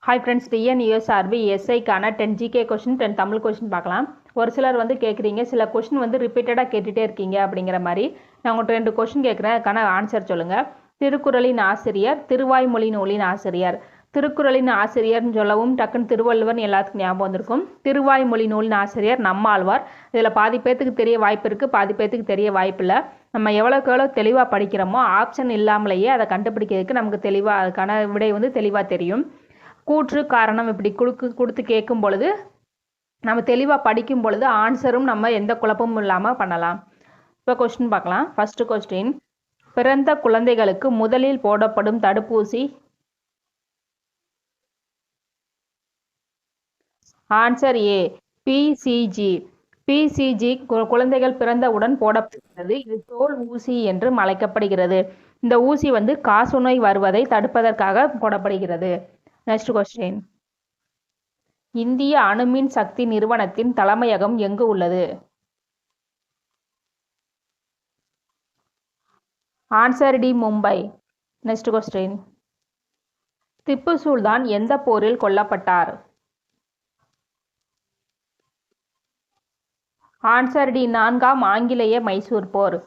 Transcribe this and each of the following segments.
Hi friends, TNUSRB எஸ்ஐக்கான 10 GK question 10 Tamil question பார்க்கலாம். ஒரு சிலர் கேட்குறீங்க, சில கொஷின் ரிப்பீட்டடாக கேட்டுகிட்டே இருக்கீங்க அப்படிங்கிற மாதிரி. நான் உங்கள்கிட்ட 2 கொஷின் கேட்குறேன், அதுக்கான ஆன்சர் சொல்லுங்கள். திருக்குறளின் ஆசிரியர், திருவாய்மொழி நூலின் ஆசிரியர். திருக்குறளின் ஆசிரியர்னு சொல்லவும் டக்குன்னு திருவள்ளுவர்னு எல்லாத்துக்கும் ஞாபகம் வந்திருக்கும். திருவாய்மொழி நூலின் ஆசிரியர் நம்மாழ்வார். இதில் பாதி பேர்த்துக்கு தெரிய வாய்ப்பு இருக்குது, பாதி பேர்த்துக்கு தெரிய வாய்ப்பு இல்லை. நம்ம எவ்வளோக்கு எவ்வளோ தெளிவாக படிக்கிறோமோ ஆப்ஷன் இல்லாமலேயே அதை கண்டுபிடிக்கிறதுக்கு நமக்கு தெளிவாக அதுக்கான விடை தெளிவாக தெரியும். கூற்று காரணம் இப்படி கொடுத்து கேட்கும் பொழுது நம்ம தெளிவாக படிக்கும் பொழுது ஆன்சரும் நம்ம எந்த குழப்பமும் இல்லாமல் பண்ணலாம். இப்போ கொஸ்டின் பார்க்கலாம். ஃபர்ஸ்ட் கொஸ்டின், பிறந்த குழந்தைகளுக்கு முதலில் போடப்படும் தடுப்பூசி? Answer A, BCG. பிசிஜி குழந்தைகள் பிறந்தவுடன் போடப்படுகிறது. இது தோல் ஊசி என்று அழைக்கப்படுகிறது. இந்த ஊசி காசநோய் வருவதை தடுப்பதற்காக போடப்படுகிறது. நெக்ஸ்ட் கொஸ்டின், இந்திய அணுமின் சக்தி நிறுவனத்தின் தலைமையகம் எங்கு உள்ளது? Answer D, Mumbai. Next question, Tipu Sultan எந்த போரில் கொல்லப்பட்டார்? ஆன்சர் டி, 4ஆம் ஆங்கிலேய மைசூர் போர்.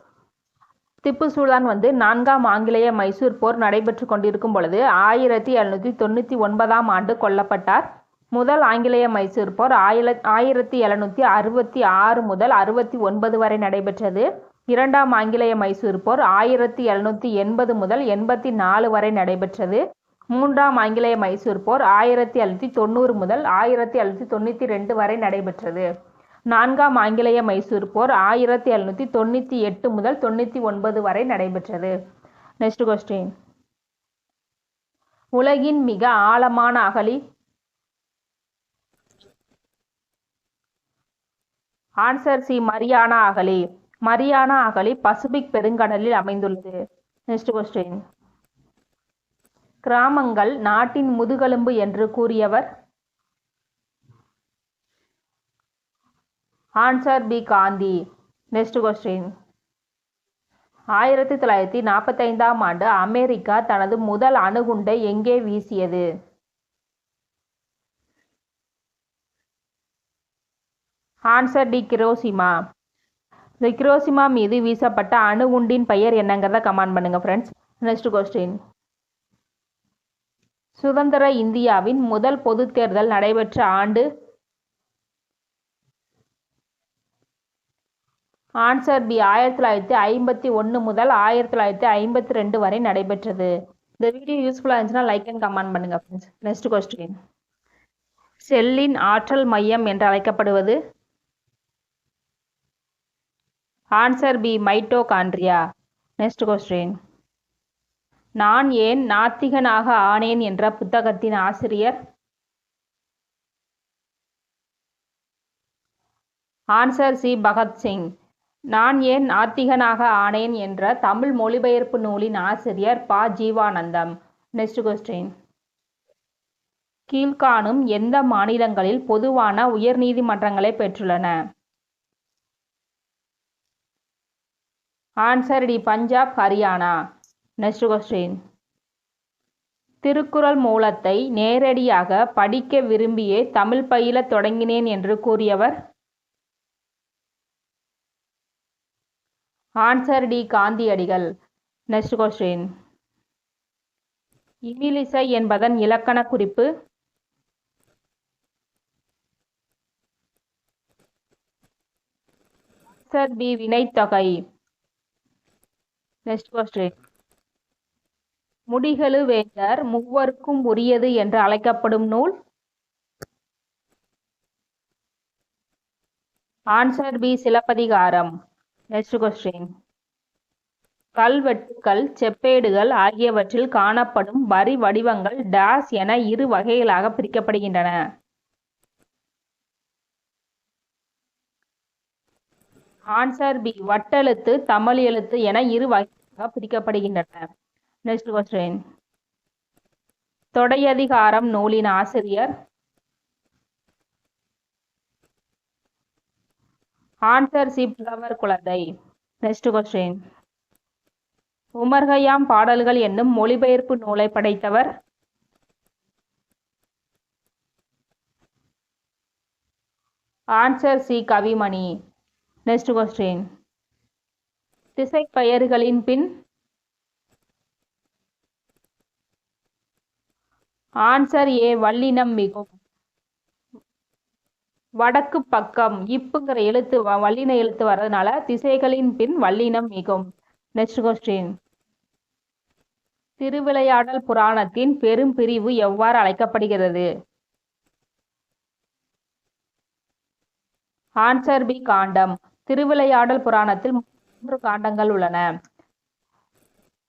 திப்பு சுல்தான் 4ஆம் ஆங்கிலேய மைசூர் போர் நடைபெற்று கொண்டிருக்கும் பொழுது 1799ஆம் ஆண்டு கொல்லப்பட்டார். முதல் ஆங்கிலேய மைசூர் போர் 1766 முதல் 69 வரை நடைபெற்றது. இரண்டாம் ஆங்கிலேய மைசூர் போர் 1780 முதல் 84 வரை நடைபெற்றது. மூன்றாம் ஆங்கிலேய மைசூர் போர் 1790 முதல் 1792 வரை நடைபெற்றது. 4ஆம் ஆங்கிலேய மைசூர் போர் 1798 முதல் 99 வரை நடைபெற்றது. நெக்ஸ்ட் கொஸ்டின், உலகின் மிக ஆழமான அகழி? ஆன்சர் சி, மரியானா அகழி. மரியானா அகழி பசிபிக் பெருங்கடலில் அமைந்துள்ளது. நெக்ஸ்ட் கொஸ்டின், கிராமங்கள் நாட்டின் முதுகெலும்பு என்று கூறியவர்? Answer B, Gandhi. Next question, 1945ஆம் ஆண்டு அமெரிக்கா தனது முதல் அணுகுண்டை எங்கே வீசியது? Answer D, Hiroshima. இந்த கிரோசிமா மீது வீசப்பட்ட அணுகுண்டின் பெயர் என்னங்கிறத கமெண்ட் பண்ணுங்க ஃப்ரெண்ட்ஸ். நெக்ஸ்ட் கொஸ்டின், சுதந்திர இந்தியாவின் முதல் பொது தேர்தல் நடைபெற்ற ஆண்டு? ஆன்சர் பி, 1951 முதல் 1952 வரை நடைபெற்றது. இந்த வீடியோ யூஸ்ஃபுல்லாக இருந்துச்சுன்னா லைக் அண்ட் கமெண்ட் பண்ணுங்க ஃப்ரெண்ட்ஸ். நெக்ஸ்ட் கொஸ்டின், செல்லின் ஆற்றல் மையம் என்று அழைக்கப்படுவது? Answer B, mitochondria. Next question, நான் ஏன் நாத்திகனாக ஆனேன் என்ற புத்தகத்தின் ஆசிரியர்? Answer C, Bhagat Singh. நான் ஏன் நாத்திகனாக ஆனேன் என்ற தமிழ் மொழிபெயர்ப்பு நூலின் ஆசிரியர் ப. ஜீவானந்தம். நெக்ஸ்ட் கொஸ்டின், கீழ்காணும் எந்த மாநிலங்களில் பொதுவான உயர்நீதிமன்றங்களை பெற்றுள்ளன? Answer D, Punjab, Haryana. Next question, Thirukkural மூலத்தை நேரடியாக படிக்க விரும்பியே தமிழ் பயில தொடங்கினேன் என்று கூறியவர்? Answer D, Gandhiyadigal. Next question, இமிலிசை என்பதன் இலக்கண குறிப்பு? ஆன்சர் பி, வினைத்தொகை. நெக்ஸ்ட் கொஸ்டின், முடிகெழு வேந்தர் மூவருக்கும் உரியது என்று அழைக்கப்படும் நூல்? Answer B, Silappathikaram. Next question, கல்வெட்டுக்கள், செப்பேடுகள் ஆகியவற்றில் காணப்படும் வரி வடிவங்கள் டேஸ் என இரு வகைகளாக பிரிக்கப்படுகின்றன? ஆன்சர் பி, வட்டெழுத்து, தமிழ் எழுத்து என இரு வகைகளாக பிரிக்கப்படுகின்றன. நெக்ஸ்ட் கொஸ்டின், தொடையதிகாரம் நூலின் ஆசிரியர்? ஆன்சர் சி, புலவர் குழந்தை. நெக்ஸ்ட் கொஸ்டின், உமர் கய்யாம் பாடல்கள் என்னும் மொழிபெயர்ப்பு நூலை படைத்தவர்? Answer C Kavimani. Next question. திசை பெயர்களின் பின் ஆன்சர் ஏ வல்லினம் மிகும். வடக்கு பக்கம் இப்புங்கிற எழுத்து வல்லின எழுத்து வர்றதுனால திசைகளின் பின் வல்லினம் மிகும். Next question. திருவிளையாடல் புராணத்தின் பெரும் பிரிவு எவ்வாறு அழைக்கப்படுகிறது? ஆன்சர் பி காண்டம். திருவிளையாடல் புராணத்தில் 3 காண்டங்கள் உள்ளன.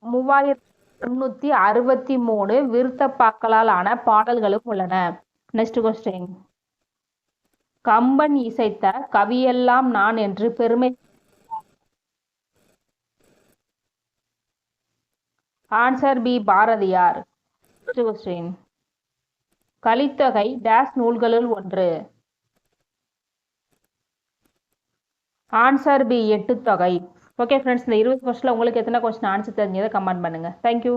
3363 விருத்தப்பாக்களால் ஆன பாடல்களும் உள்ளன. Next question. கம்பன் இசைத்த கவியெல்லாம் நான் என்று பெருமை. Answer B Bharathiyar. Next question. Kalithogai டேஸ் நூல்களுள் ஒன்று. Answer B Ettuthogai. Okay friends, இந்த 20 கொஸ்டினில் உங்களுக்கு எத்தனை கொஸ்டின் ஆன்சர் தெரிஞ்சதை கமெண்ட் பண்ணுங்கள். தேங்க்யூ.